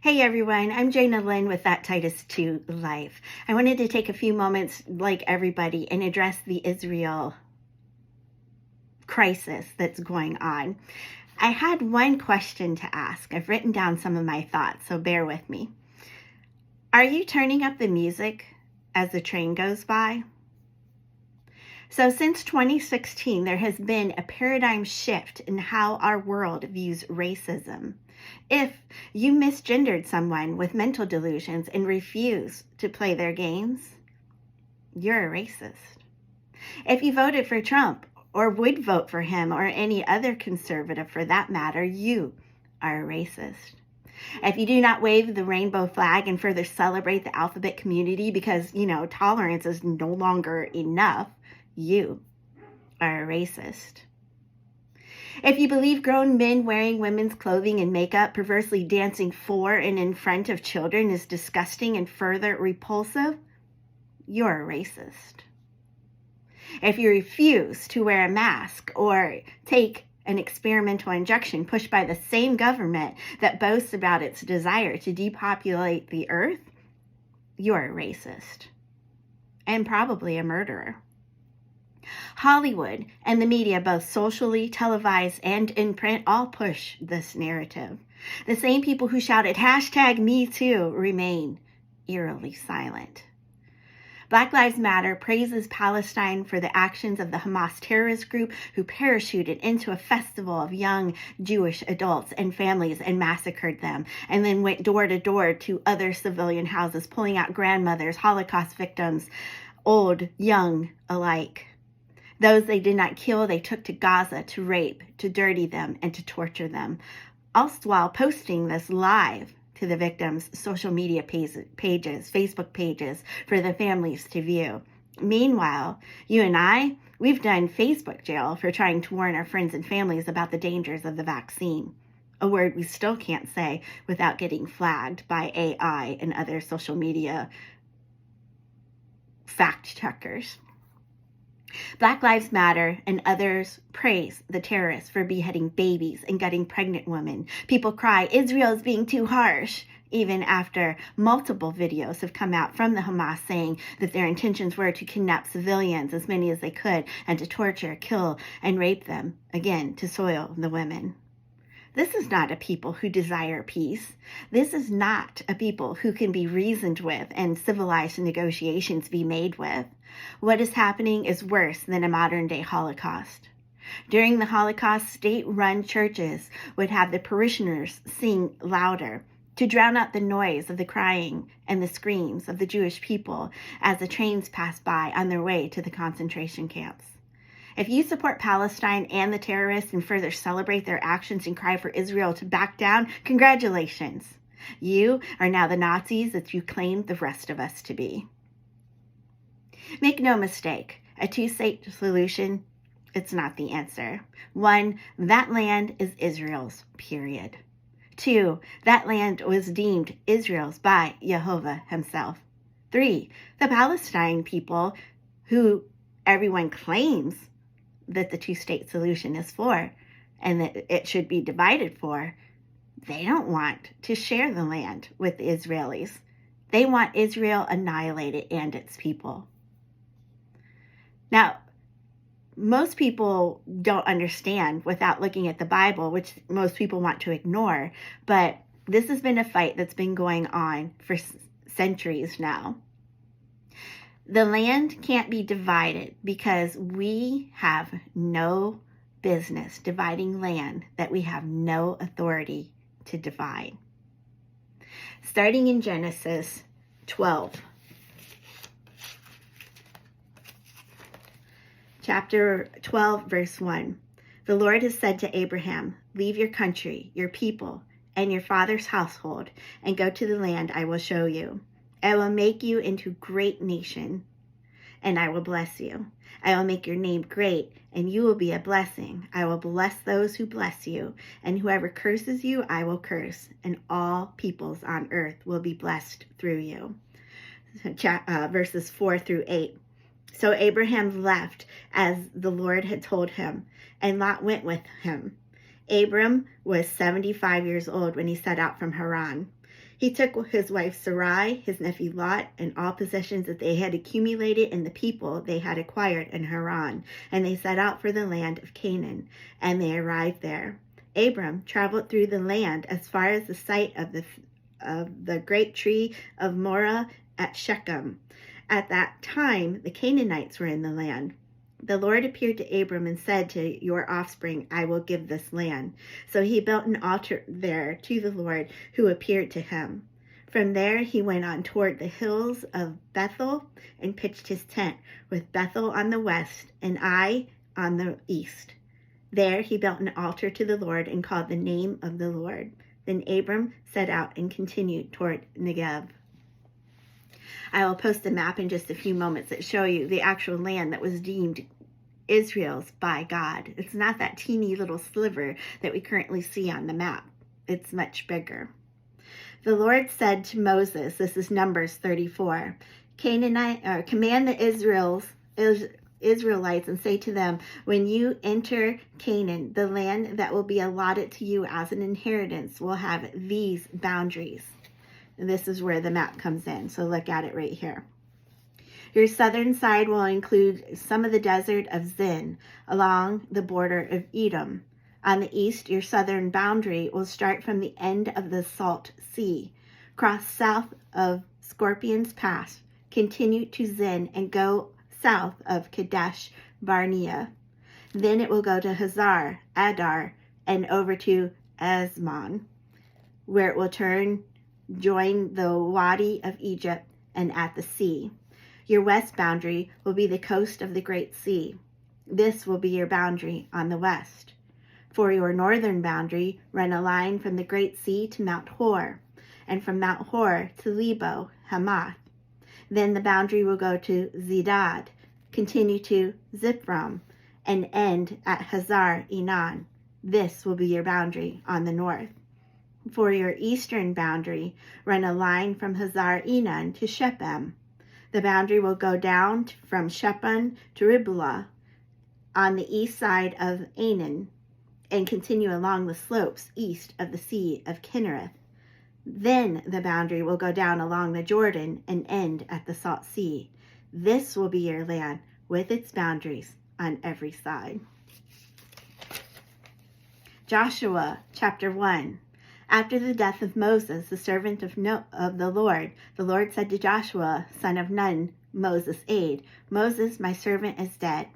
Hey everyone, I'm Jana Lynn with That Titus 2 Life. I wanted to take a few moments, like everybody, and address the Israel crisis that's going on. I had one question to ask. I've written down some of my thoughts, so bear with me. Are you turning up the music as the train goes by? So since 2016, there has been a paradigm shift in how our world views racism. If you misgendered someone with mental delusions and refuse to play their games, you're a racist. If you voted for Trump or would vote for him or any other conservative for that matter, you are a racist. If you do not wave the rainbow flag and further celebrate the alphabet community because, tolerance is no longer enough, you are a racist. If you believe grown men wearing women's clothing and makeup, perversely dancing for and in front of children is disgusting and further repulsive, you're a racist. If you refuse to wear a mask or take an experimental injection pushed by the same government that boasts about its desire to depopulate the earth, you're a racist and probably a murderer. Hollywood and the media, both socially, televised, and in print, all push this narrative. The same people who shouted #MeToo remain eerily silent. Black Lives Matter praises Palestine for the actions of the Hamas terrorist group who parachuted into a festival of young Jewish adults and families and massacred them, and then went door to door to other civilian houses, pulling out grandmothers, Holocaust victims, old, young alike. Those they did not kill, they took to Gaza to rape, to dirty them, and to torture them, also while posting this live to the victims' social media pages, Facebook pages, for the families to view. Meanwhile, you and I, we've done Facebook jail for trying to warn our friends and families about the dangers of the vaccine, a word we still can't say without getting flagged by AI and other social media fact checkers. Black Lives Matter and others praise the terrorists for beheading babies and gutting pregnant women. People cry, Israel is being too harsh, even after multiple videos have come out from the Hamas saying that their intentions were to kidnap civilians, as many as they could, and to torture, kill, and rape them, again, to soil the women. This is not a people who desire peace. This is not a people who can be reasoned with and civilized negotiations be made with. What is happening is worse than a modern-day Holocaust. During the Holocaust, state-run churches would have the parishioners sing louder to drown out the noise of the crying and the screams of the Jewish people as the trains passed by on their way to the concentration camps. If you support Palestine and the terrorists and further celebrate their actions and cry for Israel to back down, congratulations. You are now the Nazis that you claimed the rest of us to be. Make no mistake, a two-state solution, it's not the answer. 1, that land is Israel's, period. 2, that land was deemed Israel's by Jehovah himself. 3, the Palestine people, who everyone claims that the two-state solution is for and that it should be divided for, they don't want to share the land with the Israelis. They want Israel annihilated and its people. Now, most people don't understand without looking at the Bible, which most people want to ignore, but this has been a fight that's been going on for centuries now. The land can't be divided because we have no business dividing land that we have no authority to divide. Starting in Genesis 12. Chapter 12, verse 1. The Lord has said to Abraham, leave your country, your people, and your father's household, and go to the land I will show you. I will make you into a great nation, and I will bless you. I will make your name great, and you will be a blessing. I will bless those who bless you, and whoever curses you, I will curse, and all peoples on earth will be blessed through you. Verses 4 through 8. So Abraham left as the Lord had told him, and Lot went with him. Abram was 75 years old when he set out from Haran. He took his wife Sarai, his nephew Lot, and all possessions that they had accumulated and the people they had acquired in Haran, and they set out for the land of Canaan, and they arrived there. Abram traveled through the land as far as the site of the great tree of Moreh at Shechem. At that time, the Canaanites were in the land. The Lord appeared to Abram and said, to your offspring I will give this land. So he built an altar there to the Lord who appeared to him. From there he went on toward the hills of Bethel and pitched his tent, with Bethel on the west and Ai on the east. There he built an altar to the Lord and called the name of the Lord. Then Abram set out and continued toward Negev. I will post a map in just a few moments that show you the actual land that was deemed Israel's by God. It's not that teeny little sliver that we currently see on the map. It's much bigger. The Lord said to Moses, this is Numbers 34, command the Israelites and say to them, when you enter Canaan, the land that will be allotted to you as an inheritance will have these boundaries. And this is where the map comes in. So look at it right here. Your southern side will include some of the desert of Zin along the border of Edom. On the east, your southern boundary will start from the end of the Salt Sea, cross south of Scorpion's Pass, continue to Zin, and go south of Kadesh Barnea. Then it will go to Hazar Adar and over to Asmon, where it will join the Wadi of Egypt and at the sea. Your west boundary will be the coast of the Great Sea. This will be your boundary on the west. For your northern boundary, run a line from the Great Sea to Mount Hor, and from Mount Hor to Lebo Hamath. Then the boundary will go to Zedad, continue to Zipram, and end at Hazar Enan. This will be your boundary on the north. For your eastern boundary, run a line from Hazar Enan to Shephem. The boundary will go down from Shephem to Riblah on the east side of Anan and continue along the slopes east of the Sea of Kinnereth. Then the boundary will go down along the Jordan and end at the Salt Sea. This will be your land with its boundaries on every side. Joshua chapter 1. After the death of Moses, the servant of the Lord said to Joshua, son of Nun, Moses' aide, Moses, my servant, is dead.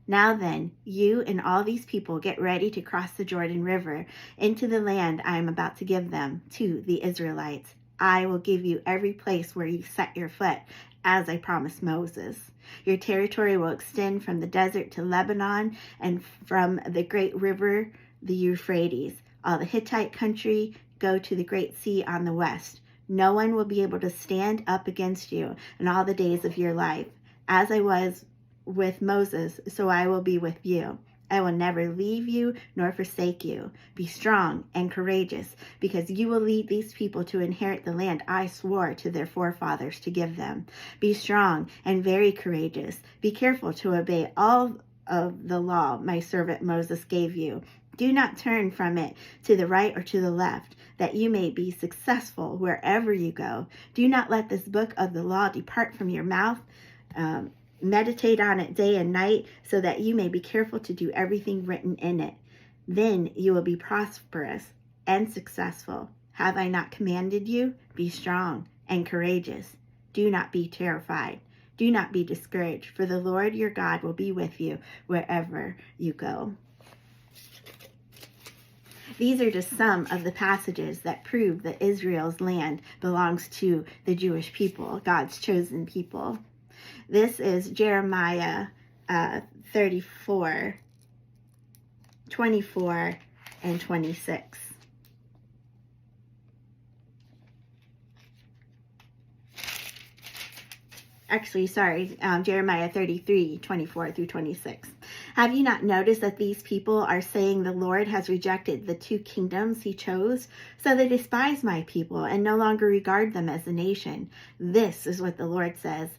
Now then, you and all these people get ready to cross the Jordan River into the land I am about to give them, to the Israelites. I will give you every place where you set your foot, as I promised Moses. Your territory will extend from the desert to Lebanon and from the great river, the Euphrates. All the Hittite country go to the Great Sea on the west. No one will be able to stand up against you in all the days of your life. As I was with Moses, so I will be with you. I will never leave you nor forsake you. Be strong and courageous, because you will lead these people to inherit the land I swore to their forefathers to give them. Be strong and very courageous. Be careful to obey all of the law my servant Moses gave you. Do not turn from it to the right or to the left, that you may be successful wherever you go. Do not let this book of the law depart from your mouth. Meditate on it day and night, so that you may be careful to do everything written in it. Then you will be prosperous and successful. Have I not commanded you? Be strong and courageous. Do not be terrified. Do not be discouraged, for the Lord your God will be with you wherever you go. These are just some of the passages that prove that Israel's land belongs to the Jewish people, God's chosen people. This is Jeremiah 34, 24, and 26. Jeremiah 33, 24 through 26. Have you not noticed that these people are saying the Lord has rejected the two kingdoms he chose? So they despise my people and no longer regard them as a nation. This is what the Lord says.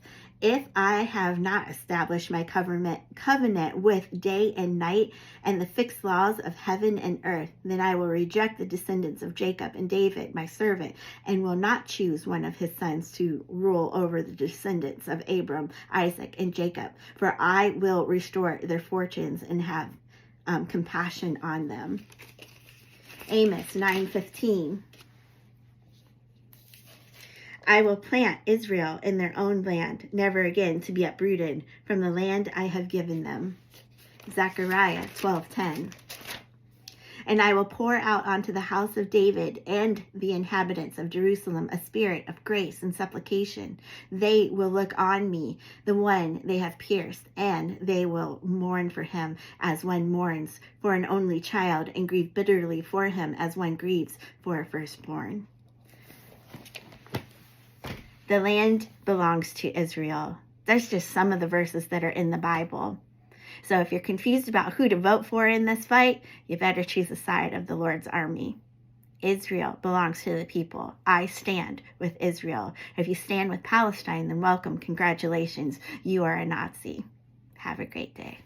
If I have not established my covenant with day and night and the fixed laws of heaven and earth, then I will reject the descendants of Jacob and David, my servant, and will not choose one of his sons to rule over the descendants of Abram, Isaac, and Jacob. For I will restore their fortunes and have compassion on them. Amos 9:15. I will plant Israel in their own land, never again to be uprooted from the land I have given them. Zechariah 12:10. And I will pour out onto the house of David and the inhabitants of Jerusalem a spirit of grace and supplication. They will look on me, the one they have pierced, and they will mourn for him as one mourns for an only child, and grieve bitterly for him as one grieves for a firstborn. The land belongs to Israel. That's just some of the verses that are in the Bible. So if you're confused about who to vote for in this fight, you better choose the side of the Lord's army. Israel belongs to the people. I stand with Israel. If you stand with Palestine, then welcome, congratulations, you are a Nazi. Have a great day.